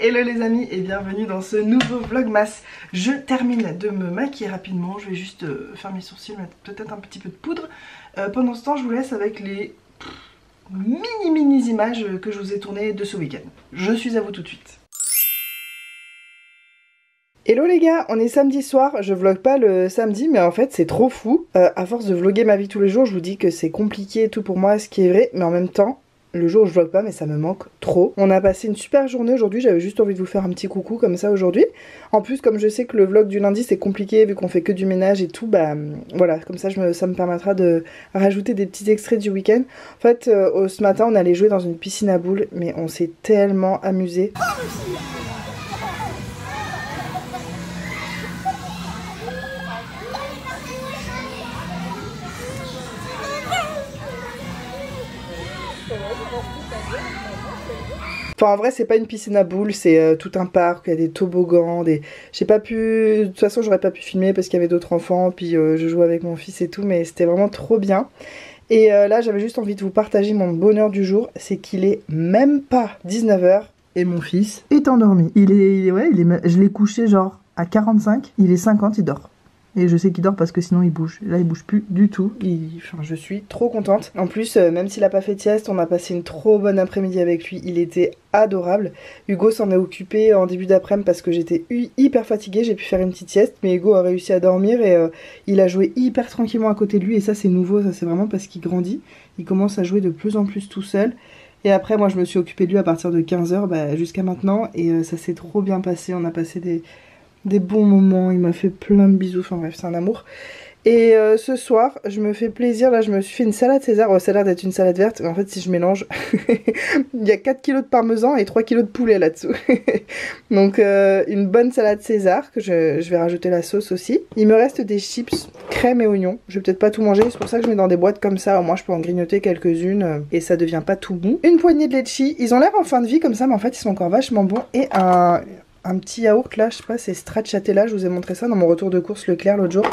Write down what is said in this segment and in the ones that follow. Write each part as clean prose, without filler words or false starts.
Hello les amis et bienvenue dans ce nouveau vlogmas. Je termine de me maquiller rapidement, je vais juste faire mes sourcils, mettre peut-être un petit peu de poudre. Pendant ce temps je vous laisse avec les mini images que je vous ai tournées de ce week-end. Je suis à vous tout de suite. Hello les gars, on est samedi soir, je vlog pas le samedi mais en fait c'est trop fou. À force de vlogger ma vie tous les jours, je vous dis que c'est compliqué et tout pour moi, ce qui est vrai, mais en même temps, le jour où je vlog pas mais ça me manque trop. On a passé une super journée aujourd'hui, j'avais juste envie de vous faire un petit coucou comme ça aujourd'hui. En plus comme je sais que le vlog du lundi c'est compliqué vu qu'on fait que du ménage et tout, bah voilà, comme ça ça me permettra de rajouter des petits extraits du week-end. En fait ce matin on allait jouer dans une piscine à boules mais on s'est tellement amusé. Enfin en vrai c'est pas une piscine à boules, c'est tout un parc, il y a des toboggans, j'ai pas pu... De toute façon j'aurais pas pu filmer parce qu'il y avait d'autres enfants, puis je jouais avec mon fils et tout, mais c'était vraiment trop bien. Et là j'avais juste envie de vous partager mon bonheur du jour, c'est qu'il est même pas 19 h et mon fils est endormi. Je l'ai couché genre à 45, il est 50, il dort. Et je sais qu'il dort parce que sinon il bouge. Là il bouge plus du tout. Enfin, je suis trop contente. En plus même s'il a pas fait de sieste, on a passé une trop bonne après-midi avec lui. Il était adorable. Hugo s'en est occupé en début d'après-midi parce que j'étais hyper fatiguée. J'ai pu faire une petite sieste. Mais Hugo a réussi à dormir et il a joué hyper tranquillement à côté de lui. Et ça c'est nouveau. Ça c'est vraiment parce qu'il grandit. Il commence à jouer de plus en plus tout seul. Et après moi je me suis occupée de lui à partir de 15 h jusqu'à maintenant. Et ça s'est trop bien passé. On a passé des bons moments, il m'a fait plein de bisous, enfin bref c'est un amour. Et ce soir je me fais plaisir, là je me suis fait une salade César, ça a l'air d'être une salade verte, mais en fait si je mélange, il y a 4 kg de parmesan et 3 kg de poulet là-dessous. Donc une bonne salade César, que je vais rajouter la sauce aussi. Il me reste des chips, crème et oignons, je vais peut-être pas tout manger, c'est pour ça que je mets dans des boîtes comme ça, au moins je peux en grignoter quelques-unes et ça devient pas tout mou. Une poignée de litchi, ils ont l'air en fin de vie comme ça, mais en fait ils sont encore vachement bons, et un petit yaourt là, je sais pas, c'est stracciatella, je vous ai montré ça dans mon retour de course Leclerc l'autre jour.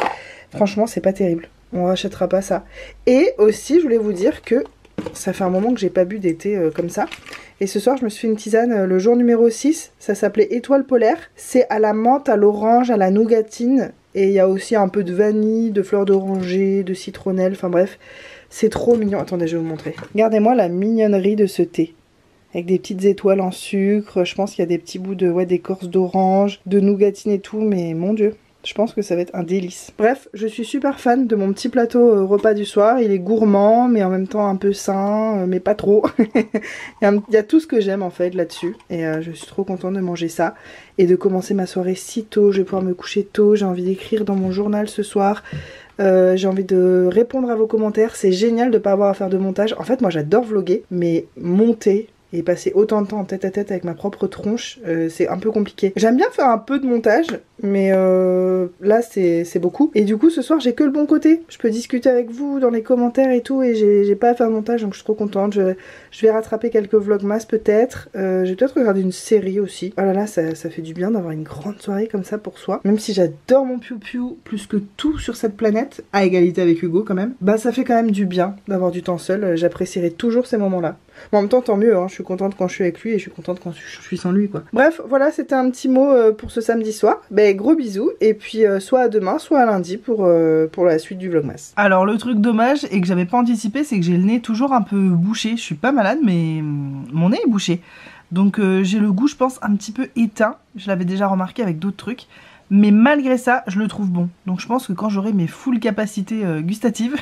Franchement c'est pas terrible, on rachètera pas ça. Et aussi je voulais vous dire que ça fait un moment que j'ai pas bu d'été comme ça. Et ce soir je me suis fait une tisane le jour numéro 6, ça s'appelait étoile polaire. C'est à la menthe, à l'orange, à la nougatine. Et il y a aussi un peu de vanille, de fleur d'oranger, de citronnelle, enfin bref. C'est trop mignon, attendez je vais vous montrer. Regardez-moi la mignonnerie de ce thé. Avec des petites étoiles en sucre, je pense qu'il y a des petits bouts de d'écorce d'orange, de nougatine et tout, mais mon dieu, je pense que ça va être un délice. Bref, je suis super fan de mon petit plateau repas du soir, il est gourmand, mais en même temps un peu sain, mais pas trop. Il y a tout ce que j'aime en fait là-dessus, et je suis trop contente de manger ça, et de commencer ma soirée si tôt, je vais pouvoir me coucher tôt, j'ai envie d'écrire dans mon journal ce soir. J'ai envie de répondre à vos commentaires, c'est génial de pas avoir à faire de montage. En fait moi j'adore vlogger, mais monter et passer autant de temps en tête à tête avec ma propre tronche, c'est un peu compliqué. J'aime bien faire un peu de montage, mais là c'est beaucoup. Et du coup ce soir j'ai que le bon côté. Je peux discuter avec vous dans les commentaires et tout, et j'ai pas à faire de montage, donc je suis trop contente. Je vais rattraper quelques vlogmas peut-être. Je vais peut-être regarder une série aussi. Oh là là, ça fait du bien d'avoir une grande soirée comme ça pour soi. Même si j'adore mon piou-piou plus que tout sur cette planète, à égalité avec Hugo quand même, bah ça fait quand même du bien d'avoir du temps seul. J'apprécierai toujours ces moments-là. Bon, en même temps tant mieux, hein. Je suis contente quand je suis avec lui et je suis contente quand je suis sans lui quoi. Bref, voilà, c'était un petit mot pour ce samedi soir. Ben gros bisous, et puis soit à demain, soit à lundi pour la suite du vlogmas. Alors le truc dommage et que j'avais pas anticipé, c'est que j'ai le nez toujours un peu bouché. Je suis pas malade mais mon nez est bouché. Donc j'ai le goût je pense un petit peu éteint. Je l'avais déjà remarqué avec d'autres trucs. Mais malgré ça, je le trouve bon. Donc je pense que quand j'aurai mes full capacités gustatives,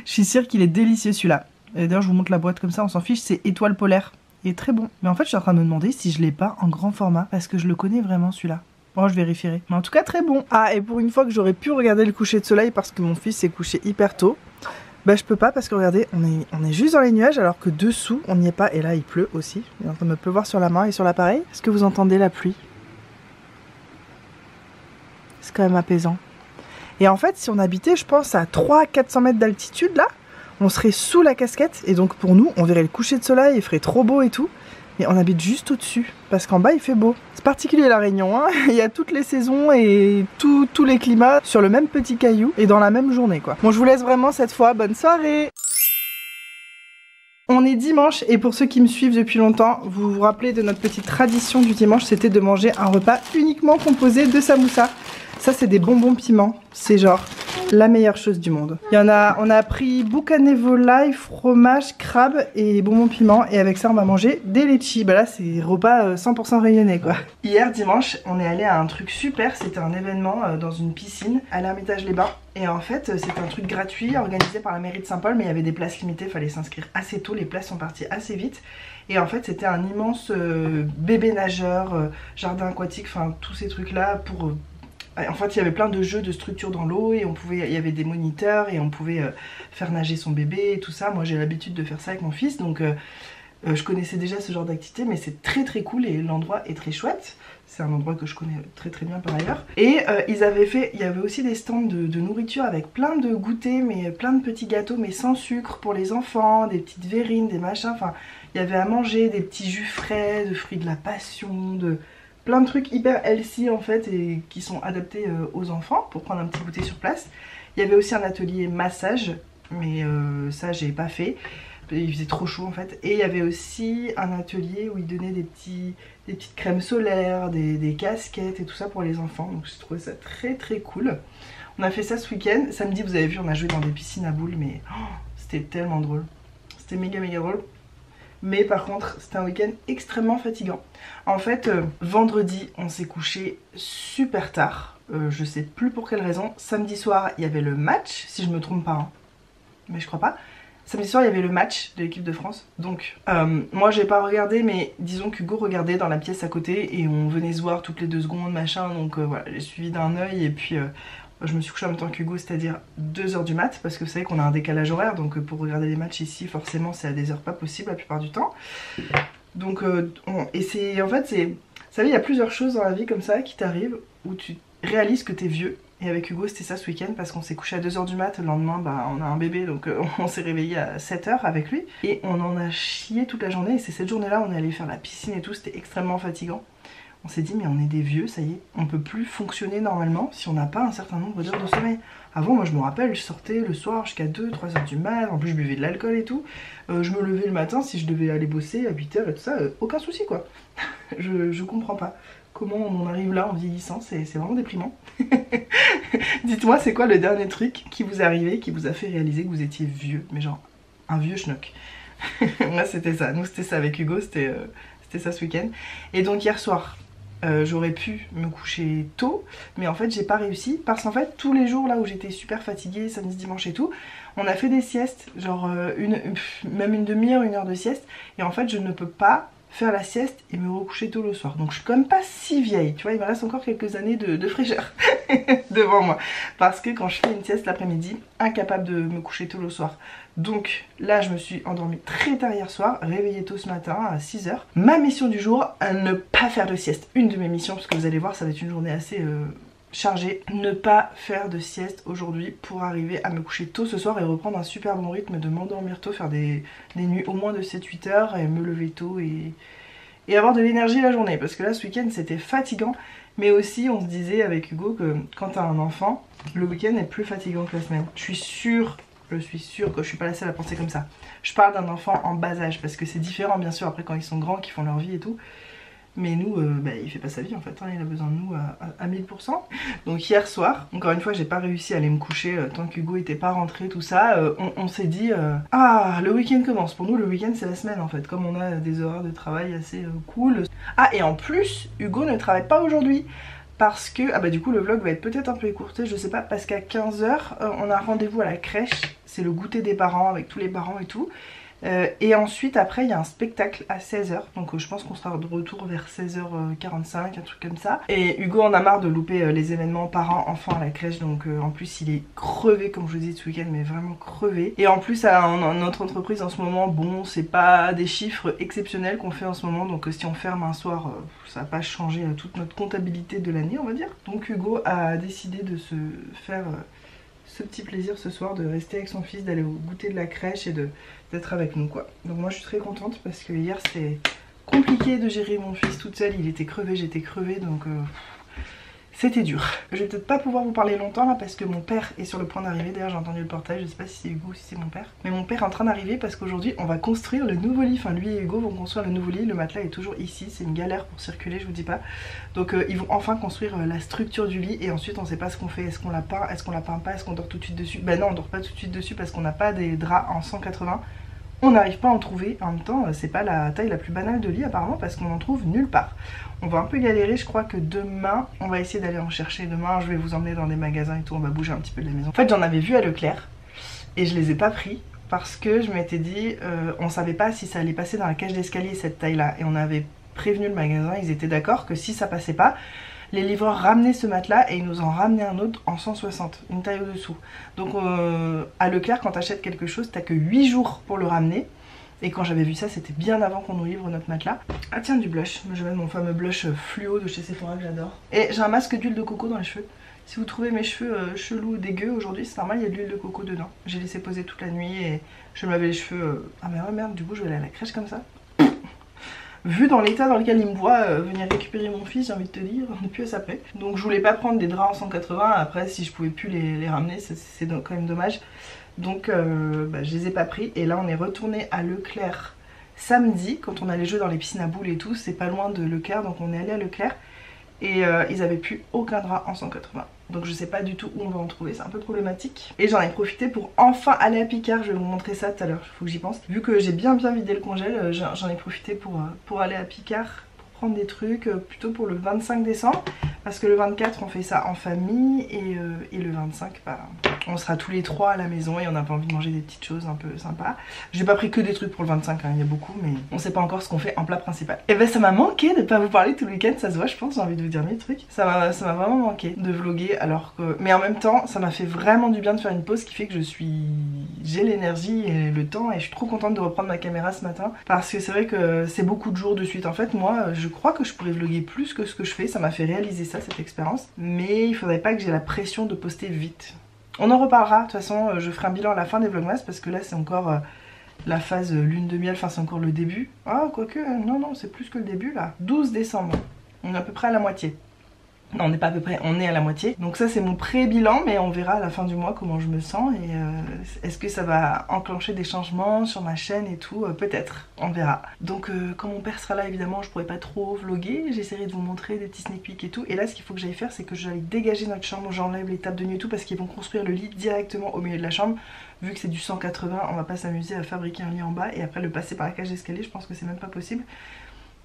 je suis sûre qu'il est délicieux celui-là. D'ailleurs je vous montre la boîte comme ça, on s'en fiche, c'est étoile polaire. Il est très bon. Mais en fait je suis en train de me demander si je l'ai pas en grand format, parce que je le connais vraiment celui-là. Bon je vérifierai. Mais en tout cas très bon. Ah, et pour une fois que j'aurais pu regarder le coucher de soleil parce que mon fils s'est couché hyper tôt, bah je peux pas parce que regardez, on est juste dans les nuages alors que dessous on n'y est pas. Et là il pleut aussi. Il est en train de me pleuvoir sur la main et sur l'appareil. Est-ce que vous entendez la pluie? C'est quand même apaisant. Et en fait si on habitait je pense à 300-400 mètres d'altitude là, on serait sous la casquette et donc pour nous on verrait le coucher de soleil, il ferait trop beau et tout, mais on habite juste au-dessus parce qu'en bas il fait beau. C'est particulier la Réunion, hein. Il y a toutes les saisons et tous les climats sur le même petit caillou et dans la même journée quoi. Bon je vous laisse vraiment cette fois, bonne soirée. On est dimanche et pour ceux qui me suivent depuis longtemps, vous vous rappelez de notre petite tradition du dimanche, c'était de manger un repas uniquement composé de samoussa. Ça c'est des bonbons piments, c'est genre la meilleure chose du monde. On a pris boucané volaille, fromage, crabe et bonbons piments et avec ça on va manger des litchis. Bah là c'est repas 100% rayonnais quoi. Hier dimanche on est allé à un truc super, c'était un événement dans une piscine à l'Hermitage-les-Bains. Et en fait c'était un truc gratuit organisé par la mairie de Saint-Paul mais il y avait des places limitées, fallait s'inscrire assez tôt, les places sont parties assez vite. Et en fait c'était un immense bébé nageur, jardin aquatique, enfin tous ces trucs là pour... En fait, il y avait plein de jeux de structure dans l'eau et il y avait des moniteurs et on pouvait faire nager son bébé et tout ça. Moi, j'ai l'habitude de faire ça avec mon fils, donc je connaissais déjà ce genre d'activité, mais c'est très très cool et l'endroit est très chouette. C'est un endroit que je connais très très bien par ailleurs. Et il y avait aussi des stands de nourriture avec plein de goûters, mais plein de petits gâteaux, mais sans sucre pour les enfants, des petites verrines, des machins. Enfin, il y avait à manger, des petits jus frais, de fruits de la passion, plein de trucs hyper healthy en fait et qui sont adaptés aux enfants pour prendre un petit goûter sur place. Il y avait aussi un atelier massage, mais ça j'ai pas fait, il faisait trop chaud en fait. Et il y avait aussi un atelier où ils donnaient des petites crèmes solaires, des casquettes et tout ça pour les enfants. Donc j'ai trouvé ça très très cool. On a fait ça ce week-end. Samedi vous avez vu on a joué dans des piscines à boules mais c'était tellement drôle. C'était méga drôle. Mais par contre c'était un week-end extrêmement fatigant. En fait vendredi on s'est couché super tard, je sais plus pour quelle raison. Samedi soir il y avait le match, si je me trompe pas hein. Mais je crois pas. Samedi soir il y avait le match de l'équipe de France. Donc moi j'ai pas regardé mais disons qu'Hugo regardait dans la pièce à côté et on venait se voir toutes les 2 secondes machin. Donc voilà j'ai suivi d'un œil et puis je me suis couchée en même temps qu'Hugo, c'est-à-dire 2h du mat, parce que vous savez qu'on a un décalage horaire, donc pour regarder les matchs ici, forcément c'est à des heures pas possibles la plupart du temps. Donc, et c'est en fait, vous savez, il y a plusieurs choses dans la vie comme ça qui t'arrivent, où tu réalises que t'es vieux. Et avec Hugo c'était ça ce week-end, parce qu'on s'est couché à 2h du mat, le lendemain bah, on a un bébé, donc on s'est réveillé à 7h avec lui. Et on en a chié toute la journée, et c'est cette journée-là on est allé faire la piscine et tout, c'était extrêmement fatigant. On s'est dit mais on est des vieux, ça y est, on peut plus fonctionner normalement si on n'a pas un certain nombre d'heures de sommeil. Avant moi je me rappelle, je sortais le soir jusqu'à 2-3h du mat, en plus je buvais de l'alcool et tout. Je me levais le matin si je devais aller bosser à 8h et tout ça, aucun souci quoi. je comprends pas comment on en arrive là en vieillissant, c'est vraiment déprimant. Dites-moi c'est quoi le dernier truc qui vous est arrivé, qui vous a fait réaliser que vous étiez vieux, mais genre un vieux schnock. Moi c'était ça, nous c'était ça avec Hugo, c'était ça ce week-end. Et donc hier soir, j'aurais pu me coucher tôt, mais en fait j'ai pas réussi parce qu'en fait tous les jours là où j'étais super fatiguée, samedi, dimanche et tout, on a fait des siestes, genre même une demi-heure, 1 heure de sieste, et en fait je ne peux pas faire la sieste et me recoucher tôt le soir. Donc je suis quand même pas si vieille, tu vois, il me reste encore quelques années de fraîcheur devant moi. Parce que quand je fais une sieste l'après-midi, incapable de me coucher tôt le soir. Donc là je me suis endormie très tard hier soir, réveillée tôt ce matin à 6h. Ma mission du jour, ne pas faire de sieste. Une de mes missions, parce que vous allez voir ça va être une journée assez chargée. Ne pas faire de sieste aujourd'hui pour arriver à me coucher tôt ce soir et reprendre un super bon rythme de m'endormir tôt, faire des nuits au moins de 7-8 heures et me lever tôt et avoir de l'énergie la journée. Parce que là ce week-end c'était fatigant, mais aussi on se disait avec Hugo que quand t'as un enfant, le week-end est plus fatigant que la semaine. Je suis sûre que je suis pas la seule à penser comme ça. Je parle d'un enfant en bas âge parce que c'est différent bien sûr après quand ils sont grands, qu'ils font leur vie et tout. Mais nous, bah, il fait pas sa vie en fait, hein, il a besoin de nous à 1000%. Donc hier soir, encore une fois j'ai pas réussi à aller me coucher tant qu'Hugo était pas rentré, tout ça. On s'est dit, ah le week-end commence. Pour nous le week-end c'est la semaine en fait, comme on a des horaires de travail assez cool. Ah et en plus, Hugo ne travaille pas aujourd'hui. Parce que, ah bah du coup le vlog va être peut-être un peu écourté, je sais pas, parce qu'à 15h on a rendez-vous à la crèche, c'est le goûter des parents avec tous les parents et tout. Et ensuite après il y a un spectacle à 16h, donc je pense qu'on sera de retour vers 16h45, un truc comme ça. Et Hugo en a marre de louper les événements parents-enfants à la crèche, donc en plus il est crevé comme je vous dis ce week-end, mais vraiment crevé. Et en plus notre entreprise en ce moment, bon c'est pas des chiffres exceptionnels qu'on fait en ce moment, donc si on ferme un soir ça va pas changer toute notre comptabilité de l'année on va dire. Donc Hugo a décidé de se faire ce petit plaisir ce soir, de rester avec son fils, d'aller au goûter de la crèche et d'être avec nous quoi. Donc moi je suis très contente parce que hier c'était compliqué de gérer mon fils toute seule, il était crevé, j'étais crevée, donc C'était dur. Je vais peut-être pas pouvoir vous parler longtemps là parce que mon père est sur le point d'arriver. D'ailleurs j'ai entendu le portail, je sais pas si c'est Hugo ou si c'est mon père. Mais mon père est en train d'arriver parce qu'aujourd'hui on va construire le nouveau lit. Enfin lui et Hugo vont construire le nouveau lit. Le matelas est toujours ici, c'est une galère pour circuler, je vous dis pas. Donc ils vont enfin construire la structure du lit et ensuite on sait pas ce qu'on fait. Est-ce qu'on la peint, est-ce qu'on la peint pas, est-ce qu'on dort tout de suite dessus? Ben non, on dort pas tout de suite dessus parce qu'on n'a pas des draps en 180. On n'arrive pas à en trouver, en même temps c'est pas la taille la plus banale de lit apparemment parce qu'on en trouve nulle part. On va un peu galérer, je crois que demain on va essayer d'aller en chercher. Demain je vais vous emmener dans des magasins et tout, on va bouger un petit peu de la maison. En fait j'en avais vu à Leclerc et je les ai pas pris parce que je m'étais dit on savait pas si ça allait passer dans la cage d'escalier cette taille là. Et on avait prévenu le magasin, ils étaient d'accord que si ça passait pas, les livreurs ramenaient ce matelas et ils nous en ramenaient un autre en 160, une taille au-dessous. Donc à Leclerc, quand t'achètes quelque chose, t'as que 8 jours pour le ramener. Et quand j'avais vu ça, c'était bien avant qu'on nous livre notre matelas. Ah tiens, du blush. Je vais mettre mon fameux blush fluo de chez Sephora que j'adore. Et j'ai un masque d'huile de coco dans les cheveux. Si vous trouvez mes cheveux chelous ou dégueux aujourd'hui, c'est normal, il y a de l'huile de coco dedans. J'ai laissé poser toute la nuit et je me lavais les cheveux. Ah mais ouais merde, du coup je vais aller à la crèche comme ça. Vu dans l'état dans lequel il me voit venir récupérer mon fils, j'ai envie de te dire, on n'est plus à ça près. Donc je voulais pas prendre des draps en 180, après si je pouvais plus les ramener, c'est quand même dommage. Donc je les ai pas pris et là on est retourné à Leclerc samedi quand on allait jouer dans les piscines à boules et tout, c'est pas loin de Leclerc donc on est allé à Leclerc et ils avaient plus aucun drap en 180. Donc je sais pas du tout où on va en trouver, c'est un peu problématique. Et j'en ai profité pour enfin aller à Picard, je vais vous montrer ça tout à l'heure, faut que j'y pense. Vu que j'ai bien vidé le congèle, j'en ai profité pour aller à Picard, pour prendre des trucs, plutôt pour le 25 décembre. Parce que le 24 on fait ça en famille et le 25 bah, on sera tous les trois à la maison et on n'a pas envie de manger des petites choses un peu sympas. J'ai pas pris que des trucs pour le 25, hein, il y a beaucoup mais on sait pas encore ce qu'on fait en plat principal. Et ben ça m'a manqué de pas vous parler tout le week-end, ça se voit je pense, j'ai envie de vous dire mes trucs. Ça m'a vraiment manqué de vlogger alors que... Mais en même temps ça m'a fait vraiment du bien de faire une pause qui fait que j'ai l'énergie et le temps et je suis trop contente de reprendre ma caméra ce matin. Parce que c'est vrai que c'est beaucoup de jours de suite. En fait moi je crois que je pourrais vlogger plus que ce que je fais, ça m'a fait réaliser ça cette expérience. Mais il faudrait pas que j'ai la pression de poster vite. On en reparlera, de toute façon je ferai un bilan à la fin des vlogmas parce que là c'est encore la phase lune de miel, enfin c'est encore le début. Ah quoique, non c'est plus que le début là. 12 décembre, on est à peu près à la moitié. Non on n'est pas à peu près, on est à la moitié. Donc ça c'est mon pré-bilan mais on verra à la fin du mois comment je me sens et est-ce que ça va enclencher des changements sur ma chaîne et tout, peut-être, on verra. Donc quand mon père sera là évidemment je pourrai pas trop vlogger, j'essaierai de vous montrer des petits sneak peeks et tout. Et là ce qu'il faut que j'aille faire c'est que j'aille dégager notre chambre, j'enlève les tables de nuit et tout parce qu'ils vont construire le lit directement au milieu de la chambre. Vu que c'est du 180 on va pas s'amuser à fabriquer un lit en bas et après le passer par la cage d'escalier, je pense que c'est même pas possible.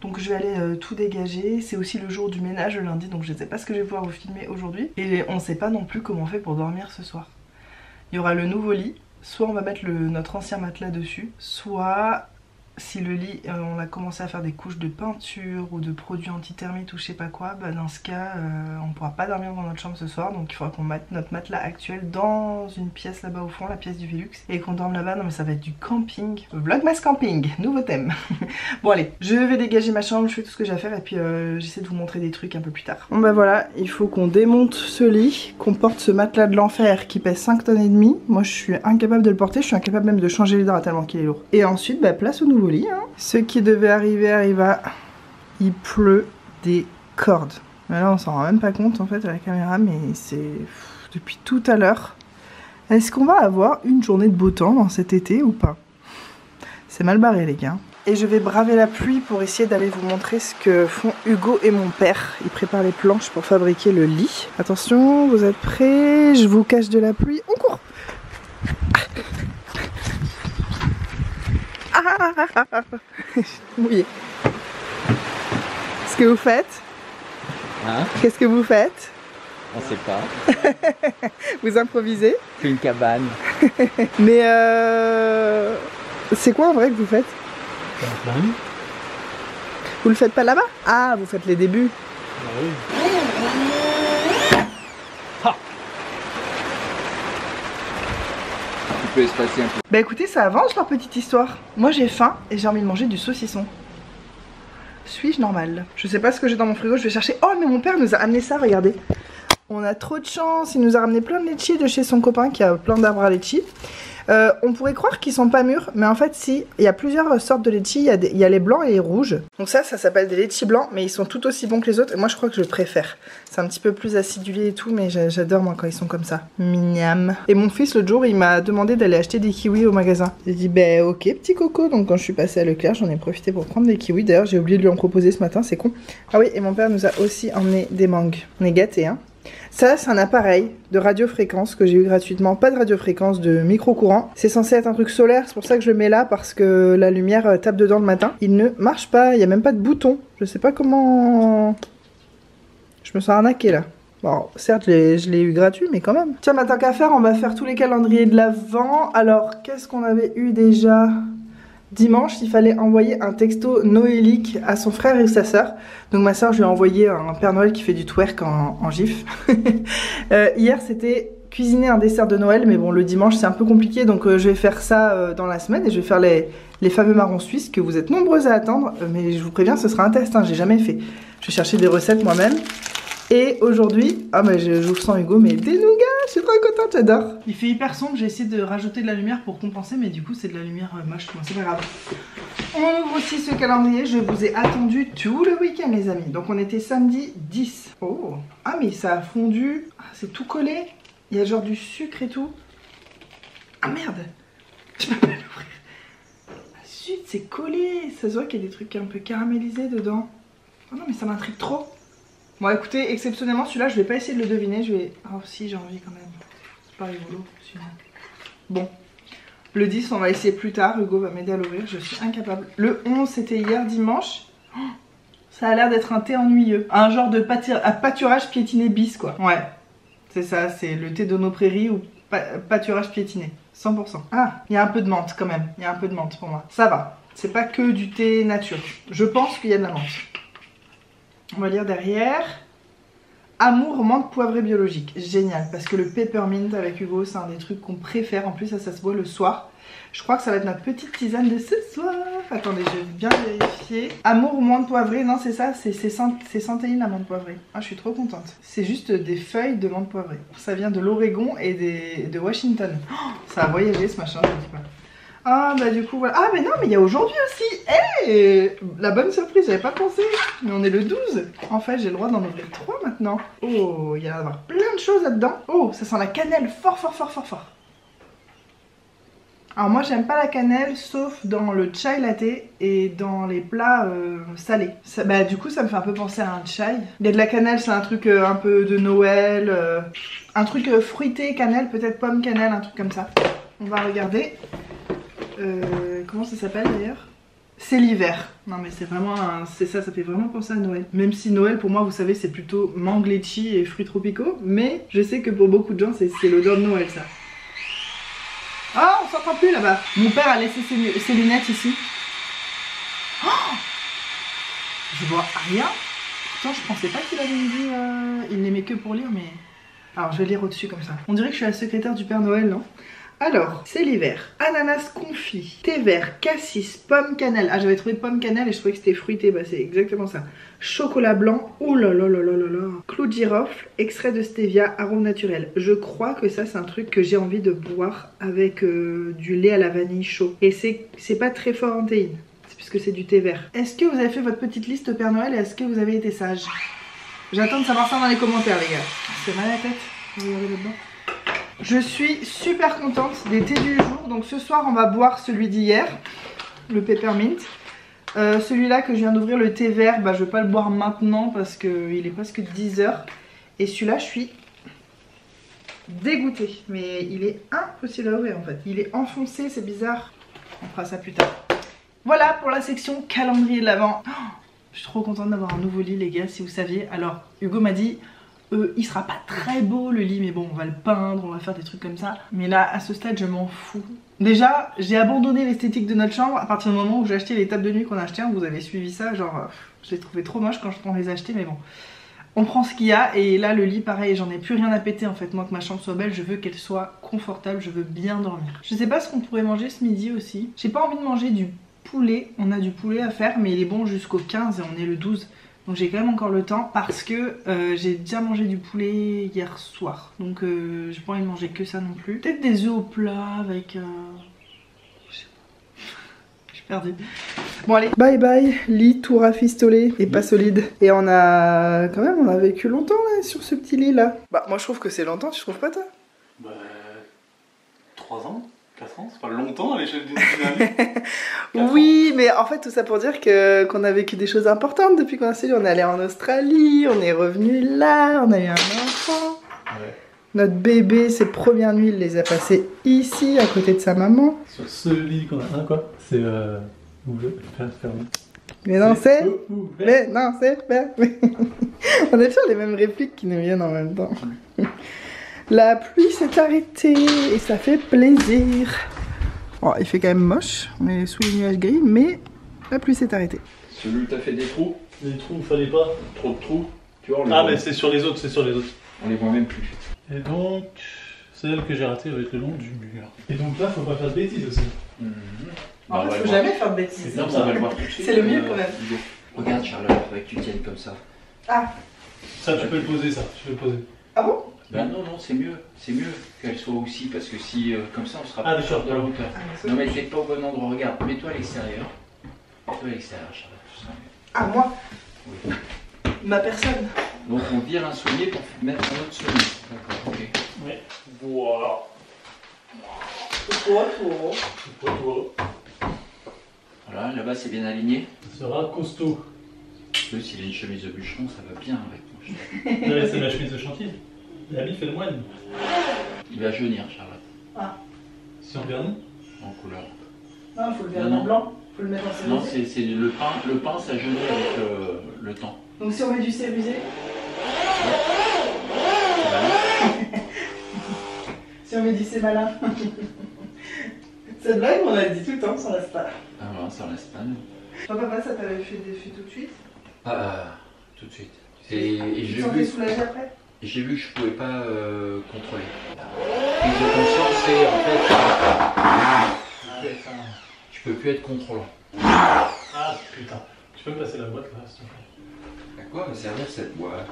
Donc je vais aller tout dégager, c'est aussi le jour du ménage le lundi donc je ne sais pas ce que je vais pouvoir vous filmer aujourd'hui. Et on ne sait pas non plus comment on fait pour dormir ce soir. Il y aura le nouveau lit, soit on va mettre notre ancien matelas dessus, soit si le lit on a commencé à faire des couches de peinture ou de produits anti-termites ou je sais pas quoi, bah dans ce cas on pourra pas dormir dans notre chambre ce soir. Donc il faudra qu'on mette notre matelas actuel dans une pièce là-bas au fond, la pièce du Velux, et qu'on dorme là-bas. Non mais ça va être du camping, Vlogmas camping, nouveau thème. Bon allez, je vais dégager ma chambre, je fais tout ce que j'ai à faire et puis j'essaie de vous montrer des trucs un peu plus tard. Bon bah voilà, il faut qu'on démonte ce lit, qu'on porte ce matelas de l'enfer qui pèse 5 tonnes et demi. Moi je suis incapable de le porter, je suis incapable même de changer les draps tellement qu'il est lourd. Et ensuite bah place au nouveau lit, hein. Ce qui devait arriver arriva, il pleut des cordes. Mais là on s'en rend même pas compte en fait à la caméra, mais c'est depuis tout à l'heure. Est-ce qu'on va avoir une journée de beau temps dans cet été ou pas? C'est mal barré les gars. Et je vais braver la pluie pour essayer d'aller vous montrer ce que font Hugo et mon père. Ils préparent les planches pour fabriquer le lit. Attention, vous êtes prêts? Je vous cache de la pluie. On court! Mouillé. Qu'est-ce que vous faites? Hein? Qu'est-ce que vous faites? On sait pas. Vous improvisez? C'est une cabane. Mais c'est quoi en vrai que vous faites? Vous le faites pas là-bas? Ah, vous faites les débuts. Ah oui. Peut espacer un peu. Bah écoutez, ça avance leur petite histoire. Moi j'ai faim et j'ai envie de manger du saucisson. Suis-je normal? Je sais pas ce que j'ai dans mon frigo, je vais chercher. Oh mais mon père nous a amené ça, regardez. On a trop de chance, il nous a ramené plein de litchis de chez son copain qui a plein d'arbres à litchis. On pourrait croire qu'ils sont pas mûrs, mais en fait si, il y a plusieurs sortes de litchis, il y a les blancs et les rouges. Donc ça s'appelle des litchis blancs, mais ils sont tout aussi bons que les autres, et moi je crois que je préfère. C'est un petit peu plus acidulé et tout, mais j'adore moi quand ils sont comme ça. Mignam. Et mon fils l'autre jour, il m'a demandé d'aller acheter des kiwis au magasin. J'ai dit bah ok petit coco, donc quand je suis passée à Leclerc, j'en ai profité pour prendre des kiwis. D'ailleurs j'ai oublié de lui en proposer ce matin, c'est con. Ah oui, et mon père nous a aussi emmené des mangues. On est gâtés hein. Ça, c'est un appareil de radiofréquence que j'ai eu gratuitement. Pas de radiofréquence, de micro-courant. C'est censé être un truc solaire, c'est pour ça que je le mets là, parce que la lumière tape dedans le matin. Il ne marche pas, il n'y a même pas de bouton. Je sais pas comment... Je me sens arnaquée là. Bon, certes, je l'ai eu gratuit, mais quand même. Tiens, tant qu'à faire, on va faire tous les calendriers de l'Avent. Alors, qu'est-ce qu'on avait eu déjà ? Dimanche, il fallait envoyer un texto noélique à son frère et sa sœur. Donc ma sœur, je lui ai envoyé un Père Noël qui fait du twerk en gif. Hier, c'était cuisiner un dessert de Noël, mais bon, le dimanche, c'est un peu compliqué, donc je vais faire ça dans la semaine et je vais faire les fameux marrons suisses que vous êtes nombreuses à attendre. Mais je vous préviens, ce sera un test, hein, j'ai jamais fait. Je vais chercher des recettes moi-même. Et aujourd'hui, ah mais je vous sens Hugo, mais des nougats, je suis trop contente, j'adore. Il fait hyper sombre, j'ai essayé de rajouter de la lumière pour compenser, mais du coup c'est de la lumière moche, bon, c'est pas grave. On ouvre aussi ce calendrier, je vous ai attendu tout le week-end les amis. Donc on était samedi 10. Oh, ah mais ça a fondu, ah, c'est tout collé, il y a genre du sucre et tout. Ah merde, je peux pas l'ouvrir. Ah zut, c'est collé, ça se voit qu'il y a des trucs un peu caramélisés dedans. Oh non mais ça m'intrigue trop. Bon écoutez, exceptionnellement celui-là je vais pas essayer de le deviner, je vais... Oh si j'ai envie quand même, c'est pas rigolo celui-là. Bon, le 10 on va essayer plus tard, Hugo va m'aider à l'ouvrir, je suis incapable. Le 11 c'était hier dimanche, oh, ça a l'air d'être un thé ennuyeux. Un genre de pâturage piétiné bis quoi. Ouais, c'est ça, c'est le thé de nos prairies ou pâturage piétiné, 100%. Ah, il y a un peu de menthe quand même, il y a un peu de menthe pour moi. Ça va, c'est pas que du thé nature, je pense qu'il y a de la menthe. On va lire derrière. Amour, menthe poivrée biologique. Génial, parce que le peppermint avec Hugo, c'est un des trucs qu'on préfère. En plus, ça se boit le soir. Je crois que ça va être notre petite tisane de ce soir. Attendez, je vais bien vérifier. Amour, menthe poivrée. Non, c'est ça, c'est Santéine la menthe poivrée. Ah, je suis trop contente. C'est juste des feuilles de menthe poivrée. Ça vient de l'Oregon et de Washington. Oh, ça a voyagé ce machin, je ne sais pas. Ah bah du coup voilà. Ah mais non mais il y a aujourd'hui aussi. Hey, la bonne surprise, j'avais pas pensé. Mais on est le 12. En fait j'ai le droit d'en ouvrir 3 maintenant. Oh, il y a d'avoir plein de choses là-dedans. Oh, ça sent la cannelle fort fort fort fort fort. Alors moi j'aime pas la cannelle sauf dans le chai latte et dans les plats salés. Ça, bah du coup ça me fait un peu penser à un chai. Il y a de la cannelle, c'est un truc un peu de Noël. Un truc fruité cannelle, peut-être pomme cannelle, un truc comme ça. On va regarder. Comment ça s'appelle d'ailleurs? C'est l'hiver. Non mais c'est vraiment c'est ça fait vraiment penser à Noël. Même si Noël pour moi vous savez c'est plutôt mangue, litchi et fruits tropicaux. Mais je sais que pour beaucoup de gens c'est l'odeur de Noël ça. Ah on s'entend plus là-bas. Mon père a laissé ses lunettes ici. Oh, je vois rien. Pourtant je pensais pas qu'il avait une vue, il l'aimait que pour lire mais... Alors je vais lire au-dessus comme ça. On dirait que je suis la secrétaire du Père Noël non? Alors, c'est l'hiver. Ananas confit, thé vert, cassis, pomme cannelle. Ah, j'avais trouvé pomme cannelle et je trouvais que c'était fruité. Bah, c'est exactement ça. Chocolat blanc. Ouh là là là là là là. Clou de girofle, extrait de stevia, arôme naturel. Je crois que ça, c'est un truc que j'ai envie de boire avec du lait à la vanille chaud. Et c'est pas très fort en théine. C'est puisque c'est du thé vert. Est-ce que vous avez fait votre petite liste Père Noël et est-ce que vous avez été sage? J'attends de savoir ça dans les commentaires, les gars. C'est mal à la tête. Regardez là-dedans. Je suis super contente des thés du jour. Donc ce soir on va boire celui d'hier, le peppermint. Celui-là que je viens d'ouvrir, le thé vert, bah, je vais pas le boire maintenant parce qu'il est presque 10 h. Et celui-là je suis dégoûtée. Mais il est impossible à ouvrir en fait. Il est enfoncé, c'est bizarre. On fera ça plus tard. Voilà pour la section calendrier de l'Avent. Oh, je suis trop contente d'avoir un nouveau lit les gars, si vous saviez. Alors Hugo m'a dit... il sera pas très beau le lit mais bon on va le peindre, on va faire des trucs comme ça. Mais là à ce stade je m'en fous. Déjà j'ai abandonné l'esthétique de notre chambre à partir du moment où j'ai acheté les tables de nuit qu'on a achetées. Vous avez suivi ça, genre je les trouvais trop moches quand on les a achetées mais bon. On prend ce qu'il y a et là le lit pareil j'en ai plus rien à péter en fait. Moi que ma chambre soit belle je veux qu'elle soit confortable, je veux bien dormir. Je sais pas ce qu'on pourrait manger ce midi aussi. J'ai pas envie de manger du poulet, on a du poulet à faire mais il est bon jusqu'au 15 et on est le 12. Donc j'ai quand même encore le temps parce que j'ai déjà mangé du poulet hier soir. Donc j'ai pas envie de manger que ça non plus. Peut-être des œufs au plat avec... je sais pas. Je suis perdue. Bon allez, bye bye, lit tout rafistolé et pas solide. Et on a quand même, on a vécu longtemps là, sur ce petit lit là. Bah moi je trouve que c'est longtemps, tu trouves pas toi? Bah 3 ans, 4 ans, c'est pas longtemps à l'échelle d'une année. Oui, mais en fait tout ça pour dire que qu'on a vécu des choses importantes depuis qu'on a séduit. On est allé en Australie, on est revenu là, on a eu un enfant. Ouais. Notre bébé, ses premières nuits, il les a passées ici, à côté de sa maman. Sur ce lit qu'on a, quoi, c'est fermé. Mais non, c'est... Mais non, c'est... On a toujours les mêmes répliques qui nous viennent en même temps. La pluie s'est arrêtée et ça fait plaisir. Bon, il fait quand même moche, on est sous les nuages gris, mais la pluie s'est arrêtée. Celui où t'as fait des trous, Les trous, fallait pas. trop de trous, tu vois, on les Ah, voit, mais c'est sur les autres, c'est sur les autres. on les voit même plus. Et donc, celle que j'ai ratée va être le long du mur. Et donc là, faut pas faire de bêtises aussi. En fait, faut jamais faire de bêtises. Non, ça va le voir tout de suite. C'est le mieux quand même. Regarde Charlotte, faudrait que tu tiennes comme ça. Ah, Ça, tu peux le poser, ça. Tu peux le poser. ah bon? Ben non, c'est mieux qu'elle soit aussi, parce que si, comme ça, on sera Ah, plus sûr d'accord. de la hauteur. Non mais t'es pas au bon endroit, regarde, mets-toi à l'extérieur. Mets-toi à l'extérieur, Charlotte, tout ça. Ah, moi? Oui. Ma personne. Donc on vire un soulier pour mettre un autre soulier. D'accord, ok. Ouais. Voilà. Pourquoi? Voilà, là-bas c'est bien aligné. Ça sera costaud. En plus, il a une chemise de bûcheron, ça va bien avec moi. Ouais, c'est ma chemise de chantier. L'habit fait le moine. Il va jaunir, Charlotte, Si on regarde. en couleur. Non, faut le verre en blanc. Faut le mettre en Non, c'est le pain. Le pain, ça jaunit avec le temps. Donc si on met du cérusé, si on met du malin. Cette blague, on l'a dit tout le temps, ça reste pas. Ah voilà, ça reste pas nous. Papa, ça t'avait fait des fuites tout de suite? Tout de suite. Et Tu j'ai te sentais vu, soulagé après? j'ai vu que je pouvais pas contrôler. Prise de conscience, c'est en fait, je peux plus être contrôlant. Ah putain. Tu peux me passer la boîte là, s'il te plaît. À quoi va servir cette boîte?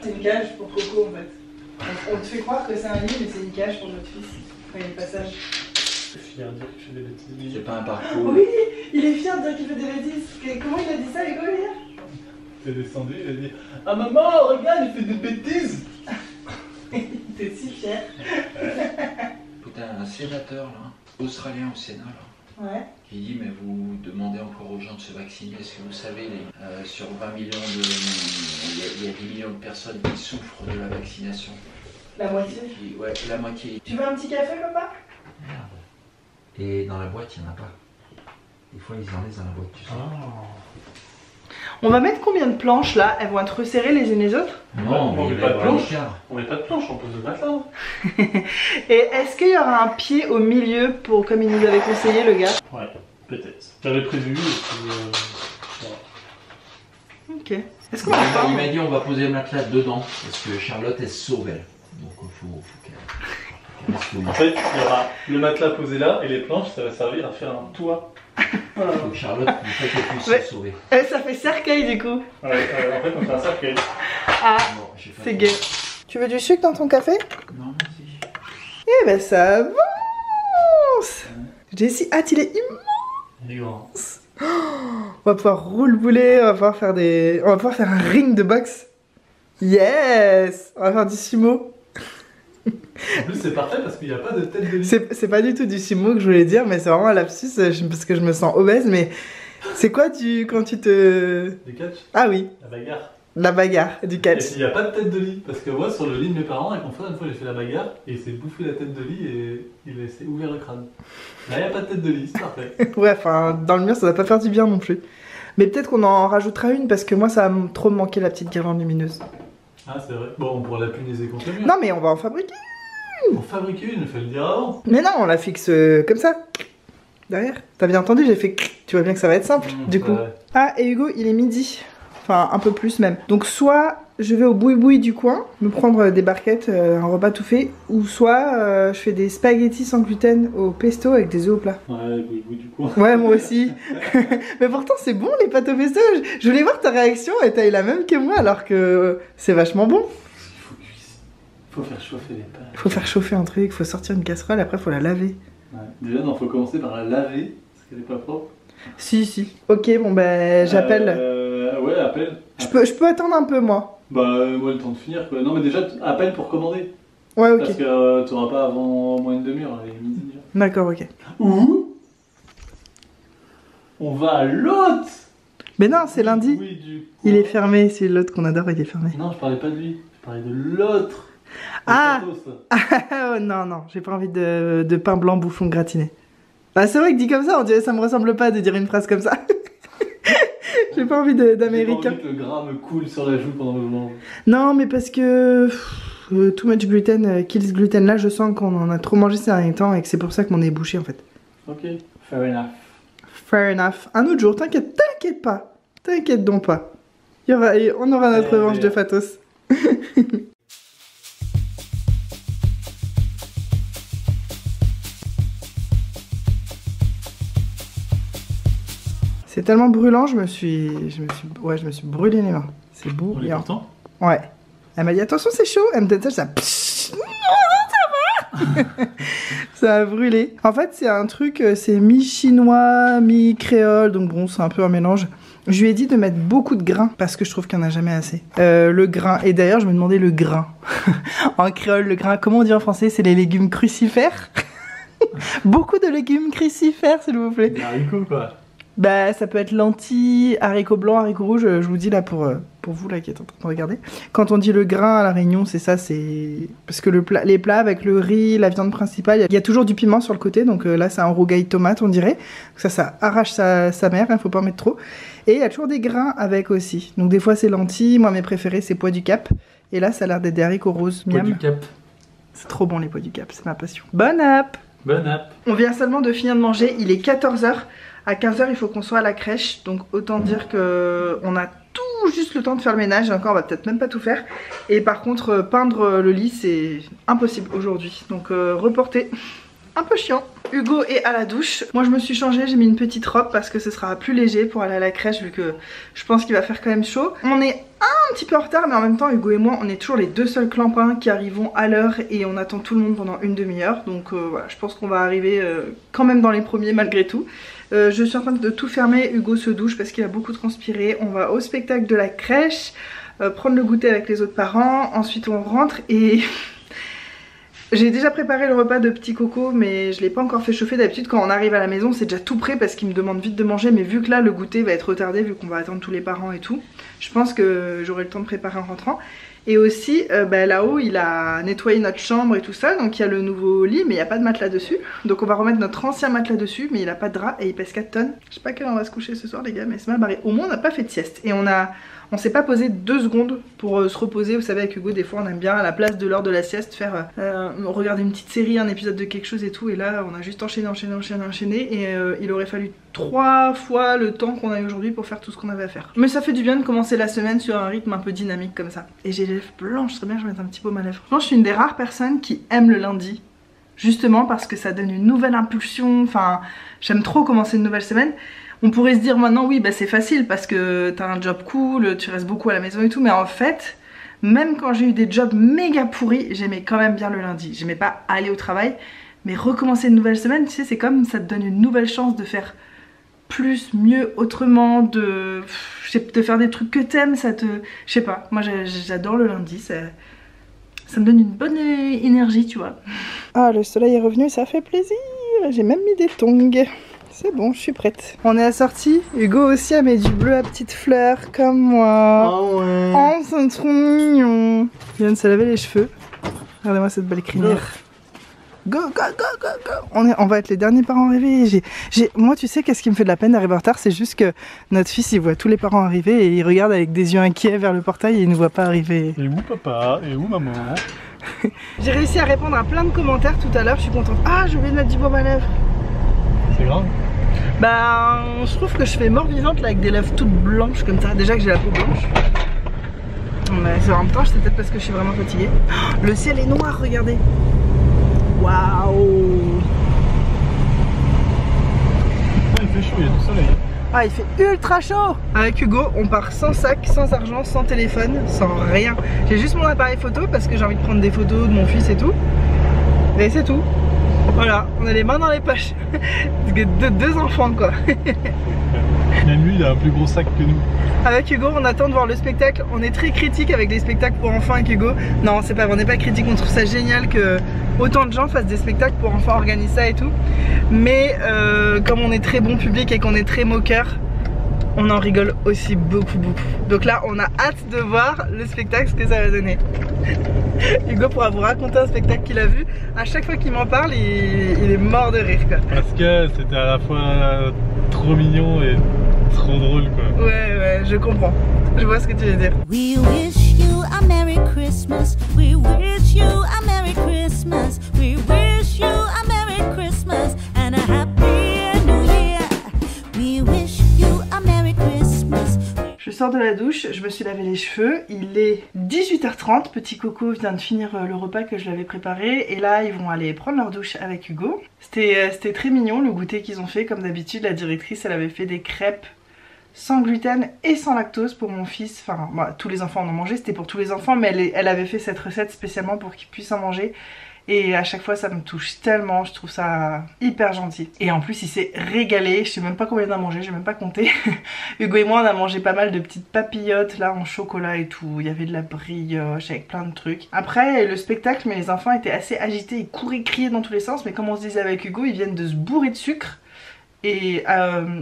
C'est une cage pour Coco en fait. On te fait croire que c'est un lit, mais c'est une cage pour notre fils. Quand il y a le passage. Je suis fier de dire que je fais des bêtises. C'est pas un parcours. Oui, il est fier de dire qu'il fait des bêtises. Comment il a dit ça, Hugo, hier? T'es descendu, il a dit ah maman, regarde, il fait des bêtises. T'es si fier. Putain, un sénateur là, australien au Sénat là, Ouais. qui dit mais vous demandez encore aux gens de se vacciner. Est-ce que vous savez, sur 20 millions de... il y a 10 millions de personnes qui souffrent de la vaccination. La moitié. Ouais, la moitié. Tu veux un petit café, papa? Merde. Et dans la boîte, il n'y en a pas. Des fois, ils en laissent dans la boîte, tu sais. On va mettre combien de planches là? Elles vont être resserrées les unes les autres? Non, on il met va y pas de avoir planche. l'écart. On met pas de planche, on pose le matelas. Et est-ce qu'il y aura un pied au milieu pour, comme il nous avait conseillé le gars? Ouais, peut-être. J'avais prévu et puis voilà. Ok. Est-ce qu'on va pas? Il m'a dit on va poser le matelas dedans parce que Charlotte elle se sauve elle. Donc il faut qu'elle reste au lit. En fait, il y aura le matelas posé là et les planches, ça va servir à faire un toit. Il faut que Charlotte une fois qu'elle puisse Ouais. se sauver. Ça fait cercueil du coup. Ouais, en fait, on fait un cercueil. Ah, Bon, j'ai pas c'est le gay. temps. Tu veux du sucre dans ton café? Non, merci. Eh ben ça avance. Jessie, ah, il est immense. Il est grand. On va pouvoir rouler, on va pouvoir faire un ring de boxe. Yes. On va faire du sumo. En plus, c'est parfait parce qu'il n'y a pas de tête de lit. C'est pas du tout du sumo que je voulais dire, mais c'est vraiment un lapsus parce que je me sens obèse. Mais c'est quoi quand tu te... Du catch, Ah oui, la bagarre. la bagarre, du Et catch. puis, il n'y a pas de tête de lit. Parce que moi, sur le lit de mes parents, avec mon frère, une fois, j'ai fait la bagarre et il s'est bouffé la tête de lit et il s'est ouvert le crâne. Là, il n'y a pas de tête de lit, c'est parfait. Ouais, enfin, dans le mur, ça va pas faire du bien non plus. Mais peut-être qu'on en rajoutera une parce que moi, ça va trop me manquer la petite guirlande lumineuse. Ah, c'est vrai. Bon, on pourra la punaiser contre le mur. Non, mais on va en fabriquer. Pour fabriquer une, il faut le dire avant. Mais non, on la fixe comme ça. Derrière. T'as bien entendu, j'ai fait... Tu vois bien que ça va être simple, du coup. Ouais. Ah, et Hugo, il est midi. Enfin, un peu plus même. Donc soit je vais au boui-boui du coin, me prendre des barquettes, un repas tout fait, ou soit je fais des spaghettis sans gluten au pesto avec des œufs au plat. Ouais, boui-boui du coin. Ouais, moi aussi. Mais pourtant, c'est bon les pâtes au pesto. Je voulais voir ta réaction et t'as eu la même que moi, alors que c'est vachement bon. Il faut faire chauffer les pâtes. Il faut faire chauffer un truc, il faut sortir une casserole, après il faut la laver. Ouais. Déjà, non, faut commencer par la laver, parce qu'elle est pas propre. Si. Ok, bon ben j'appelle. Ouais, appelle. Je peux attendre un peu moi. Bah, moi, le temps de finir quoi. Non, mais déjà, appelle pour commander. Ouais, ok. Parce que t'auras pas avant moins une demi-heure, il est midi déjà. D'accord, ok. Ou on va à l'autre. Mais non, c'est lundi. Oui, du coup. Il est fermé, c'est l'autre qu'on adore, il est fermé. Non, je parlais pas de lui, je parlais de l'autre. Ah oh, non, j'ai pas envie de pain blanc bouffon gratiné. Bah c'est vrai que dit comme ça, on dirait ça me ressemble pas de dire une phrase comme ça. J'ai pas envie d'américain. J'ai pas envie que le gras me coule sur la joue pendant que je mange. Non, mais parce que too much gluten kills gluten. Là, je sens qu'on en a trop mangé ces derniers temps et que c'est pour ça que mon nez est bouché en fait. Ok, fair enough. Fair enough. Un autre jour, t'inquiète pas. T'inquiète donc pas. On aura notre revanche de Fatos. C'est tellement brûlant, je me suis brûlé les mains. C'est beau. On est content. Ouais. Elle m'a dit attention c'est chaud. Elle me donne ça, ça va. Ça a brûlé. En fait c'est un truc, c'est mi-chinois, mi-créole, donc bon c'est un peu un mélange. Je lui ai dit de mettre beaucoup de grains parce que je trouve qu'il n'y en a jamais assez. Le grain, et d'ailleurs je me demandais le grain. En créole le grain, comment on dit en français? C'est les légumes crucifères. Beaucoup de légumes crucifères s'il vous plaît. Des haricots quoi. Bah ça peut être lentilles, haricots blancs, haricots rouges, je vous dis là pour vous là qui êtes en train de regarder. Quand on dit le grain à la Réunion, c'est ça, c'est... Parce que les plats avec le riz, la viande principale, il y a toujours du piment sur le côté, donc là c'est un rougail tomate on dirait. Ça arrache sa mère, il faut pas en mettre trop. Et il y a toujours des grains avec aussi. Donc des fois c'est lentilles, moi mes préférés c'est pois du Cap. Et là ça a l'air d'être des haricots roses, Pois miam. du Cap. C'est trop bon les pois du Cap, c'est ma passion. Bon app. Bon app. On vient seulement de finir de manger, il est 14h. À 15h, il faut qu'on soit à la crèche, donc autant dire qu'on a tout juste le temps de faire le ménage, et encore on va peut-être même pas tout faire. Et par contre, peindre le lit, c'est impossible aujourd'hui, donc reporter. Un peu chiant. Hugo est à la douche. Moi je me suis changée, j'ai mis une petite robe parce que ce sera plus léger pour aller à la crèche vu que je pense qu'il va faire quand même chaud. On est un petit peu en retard mais en même temps Hugo et moi on est toujours les deux seuls clampins qui arrivons à l'heure et on attend tout le monde pendant une demi-heure. Donc voilà, je pense qu'on va arriver quand même dans les premiers malgré tout. Je suis en train de tout fermer, Hugo se douche parce qu'il a beaucoup transpiré. On va au spectacle de la crèche, prendre le goûter avec les autres parents, ensuite on rentre et... J'ai déjà préparé le repas de petit Coco mais je l'ai pas encore fait chauffer. D'habitude quand on arrive à la maison c'est déjà tout prêt parce qu'il me demande vite de manger, mais vu que là le goûter va être retardé vu qu'on va attendre tous les parents et tout, je pense que j'aurai le temps de préparer en rentrant. Et aussi là-haut il a nettoyé notre chambre et tout ça, donc il y a le nouveau lit mais il n'y a pas de matelas dessus, donc on va remettre notre ancien matelas dessus mais il a pas de drap et il pèse 4 tonnes. Je sais pas quelle heure on va se coucher ce soir les gars mais c'est mal barré. Au moins on n'a pas fait de sieste et on s'est pas posé 2 secondes pour se reposer. Vous savez avec Hugo des fois on aime bien à la place de l'heure de la sieste faire regarder une petite série, un épisode de quelque chose et tout, et là on a juste enchaîné et il aurait fallu 3 fois le temps qu'on a eu aujourd'hui pour faire tout ce qu'on avait à faire. Mais ça fait du bien de commencer la semaine sur un rythme un peu dynamique comme ça. Et j'ai les lèvres blanches, très bien, je vais mettre un petit baume à lèvres. Je pense que je suis une des rares personnes qui aime le lundi. Justement parce que ça donne une nouvelle impulsion, enfin j'aime trop commencer une nouvelle semaine. On pourrait se dire maintenant oui bah c'est facile parce que t'as un job cool, tu restes beaucoup à la maison et tout, mais en fait même quand j'ai eu des jobs méga pourris, j'aimais quand même bien le lundi. J'aimais pas aller au travail, mais recommencer une nouvelle semaine, tu sais, c'est comme ça te donne une nouvelle chance de faire plus, mieux, autrement, de faire des trucs que t'aimes, ça te... Je sais pas, moi j'adore le lundi, ça me donne une bonne énergie, tu vois. Ah, le soleil est revenu, ça fait plaisir. J'ai même mis des tongs. C'est bon, je suis prête. On est à la sortie. Hugo aussi a mis du bleu à petites fleurs, comme moi. Oh ouais. Oh, c'est trop mignon. Il vient de se laver les cheveux. Regardez-moi cette belle crinière. Go, go, go, go, go. On va être les derniers parents arrivés. Moi, tu sais, qu'est-ce qui me fait de la peine d'arriver en retard? C'est juste que notre fils, il voit tous les parents arriver et il regarde avec des yeux inquiets vers le portail et il ne voit pas arriver. Et où papa? Et où maman? J'ai réussi à répondre à plein de commentaires tout à l'heure, je suis contente. Ah, j'ai oublié de mettre du baume à lèvres. C'est grave. Bah, je trouve que je fais mort vivante là avec des lèvres toutes blanches comme ça. Déjà que j'ai la peau blanche. mais en même temps c'est peut-être parce que je suis vraiment fatiguée. Oh, le ciel est noir, regardez. Waouh. Il fait chaud, il y a du soleil. Ah, il fait ultra chaud. Avec Hugo, on part sans sac, sans argent, sans téléphone, sans rien. J'ai juste mon appareil photo parce que j'ai envie de prendre des photos de mon fils et tout. Et c'est tout. Voilà, on a les mains dans les poches. Deux enfants quoi. Même lui, il a un plus gros sac que nous. Avec Hugo, on attend de voir le spectacle. On est très critique avec les spectacles pour enfants avec Hugo. Non, c'est pas vrai, on n'est pas critique, on trouve ça génial que autant de gens fassent des spectacles pour enfants, organisent ça et tout. Mais comme on est très bon public et qu'on est très moqueur, on en rigole aussi beaucoup. Donc là, on a hâte de voir le spectacle, ce que ça va donner. Hugo pourra vous raconter un spectacle qu'il a vu. À chaque fois qu'il m'en parle, il est mort de rire quoi. Parce que c'était à la fois trop mignon et trop drôle quoi. Ouais, je comprends. Je vois ce que tu veux dire. We wish you a Merry Christmas. We wish you a Merry Christmas. We wish you a Merry Christmas and a Happy New Year. We wish you a Merry Christmas. Je sors de la douche, je me suis lavé les cheveux, il est 18h30, petit Coco vient de finir le repas que je l'avais préparé et là ils vont aller prendre leur douche avec Hugo. C'était très mignon le goûter qu'ils ont fait, comme d'habitude la directrice elle avait fait des crêpes sans gluten et sans lactose pour mon fils, enfin bah, tous les enfants en ont mangé, c'était pour tous les enfants mais elle avait fait cette recette spécialement pour qu'ils puissent en manger. Et à chaque fois ça me touche tellement, je trouve ça hyper gentil. Et en plus il s'est régalé, je sais même pas combien il a mangé, j'ai même pas compté. Hugo et moi on a mangé pas mal de petites papillotes là en chocolat et tout, il y avait de la brioche avec plein de trucs. Après le spectacle, mais les enfants étaient assez agités, ils couraient, criaient dans tous les sens, mais comme on se disait avec Hugo, ils viennent de se bourrer de sucre. Et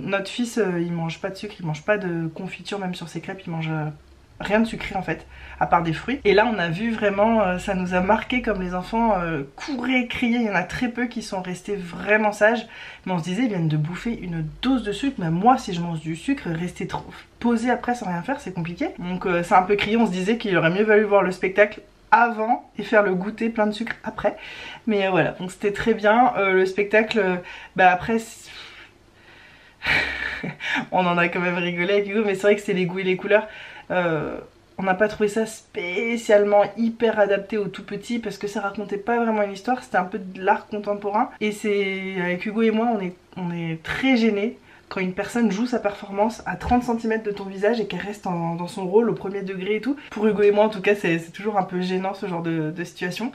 notre fils il mange pas de sucre, il mange pas de confiture même sur ses crêpes, il mange rien de sucré en fait, à part des fruits. Et là on a vu vraiment, ça nous a marqué comme les enfants couraient, criaient, il y en a très peu qui sont restés vraiment sages. Mais on se disait ils viennent de bouffer une dose de sucre, mais moi si je mange du sucre, rester trop posé après sans rien faire c'est compliqué. Donc c'est un peu crié, on se disait qu'il aurait mieux valu voir le spectacle avant et faire le goûter plein de sucre après. Mais voilà, donc c'était très bien. Le spectacle, bah après... on en a quand même rigolé avec Hugo, mais c'est vrai que c'est les goûts et les couleurs. On n'a pas trouvé ça spécialement hyper adapté aux tout petits parce que ça racontait pas vraiment une histoire, c'était un peu de l'art contemporain. Et c'est avec Hugo et moi on est très gênés quand une personne joue sa performance à 30 cm de ton visage et qu'elle reste dans son rôle au premier degré et tout. Pour Hugo et moi en tout cas c'est toujours un peu gênant ce genre de situation.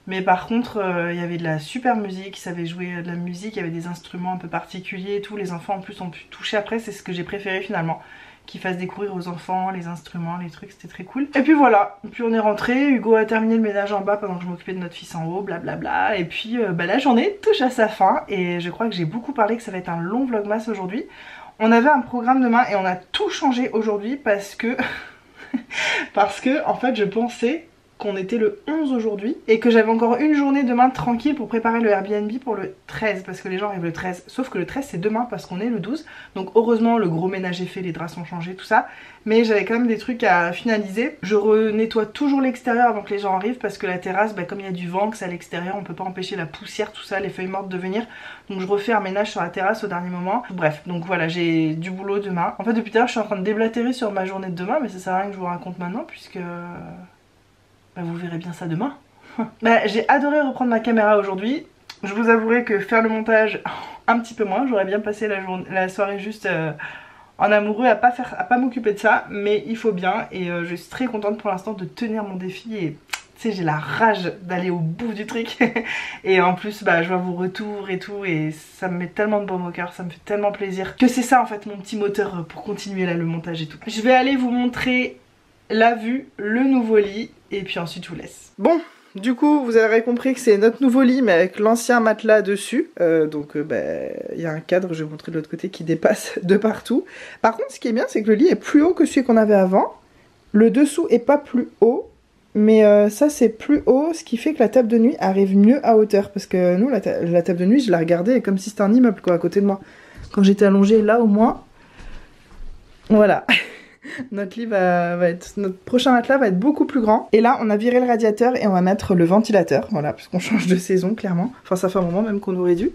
Mais par contre, il y avait de la super musique, ils savaient jouer de la musique, il y avait des instruments un peu particuliers et tout. Les enfants en plus ont pu toucher après, c'est ce que j'ai préféré finalement. Qu'ils fassent découvrir aux enfants les instruments, les trucs, c'était très cool. Et puis voilà, puis on est rentré, Hugo a terminé le ménage en bas pendant que je m'occupais de notre fils en haut, blablabla. Et puis bah, la journée touche à sa fin et je crois que j'ai beaucoup parlé que ça va être un long vlogmas aujourd'hui. On avait un programme demain et on a tout changé aujourd'hui parce que... parce que en fait je pensais... qu'on était le 11 aujourd'hui et que j'avais encore une journée demain tranquille pour préparer le Airbnb pour le 13 parce que les gens arrivent le 13, sauf que le 13 c'est demain parce qu'on est le 12, donc heureusement le gros ménage est fait, les draps sont changés, tout ça, mais j'avais quand même des trucs à finaliser. Je renettoie toujours l'extérieur avant que les gens arrivent parce que la terrasse, bah, comme il y a du vent, que c'est à l'extérieur, on peut pas empêcher la poussière, tout ça, les feuilles mortes de venir, donc je refais un ménage sur la terrasse au dernier moment. Bref, donc voilà, j'ai du boulot demain. En fait depuis tout à l'heure je suis en train de déblatérer sur ma journée de demain, mais ça sert à rien que je vous raconte maintenant puisque... bah, vous verrez bien ça demain. Bah, j'ai adoré reprendre ma caméra aujourd'hui. Je vous avouerai que faire le montage, un petit peu moins. J'aurais bien passé la soirée juste en amoureux à pas m'occuper de ça. Mais il faut bien et je suis très contente pour l'instant de tenir mon défi. Et tu sais, j'ai la rage d'aller au bout du truc. Et en plus, bah, je vois vos retours et tout. Et ça me met tellement de baume au cœur, ça me fait tellement plaisir. Que c'est ça en fait mon petit moteur pour continuer là le montage et tout. Je vais aller vous montrer la vue, le nouveau lit. Et puis ensuite je vous laisse. Bon, du coup vous avez compris que c'est notre nouveau lit mais avec l'ancien matelas dessus. Donc il y a un cadre, je vais vous montrer de l'autre côté, qui dépasse de partout. Par contre ce qui est bien c'est que le lit est plus haut que celui qu'on avait avant. Le dessous est pas plus haut. Mais ça c'est plus haut, ce qui fait que la table de nuit arrive mieux à hauteur. Parce que nous la table de nuit je la regardais comme si c'était un immeuble quoi à côté de moi. Quand j'étais allongée là au moins. Voilà. Notre lit notre prochain matelas va être beaucoup plus grand. Et là on a viré le radiateur et on va mettre le ventilateur. Voilà, parce qu'on change de saison clairement. Enfin ça fait un moment même qu'on aurait dû.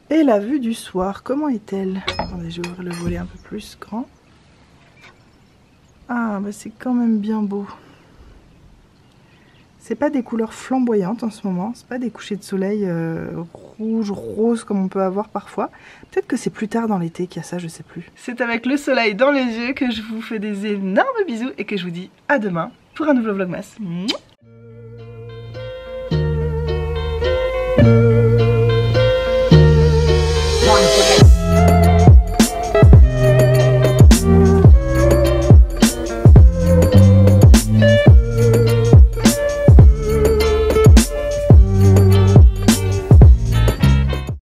Et la vue du soir, comment est-elle? Attendez, je vais ouvrir le volet un peu plus grand. Ah bah c'est quand même bien beau. C'est pas des couleurs flamboyantes en ce moment, c'est pas des couchers de soleil rouge, rose comme on peut avoir parfois. Peut-être que c'est plus tard dans l'été qu'il y a ça, je sais plus. C'est avec le soleil dans les yeux que je vous fais des énormes bisous et que je vous dis à demain pour un nouveau Vlogmas. Mouah.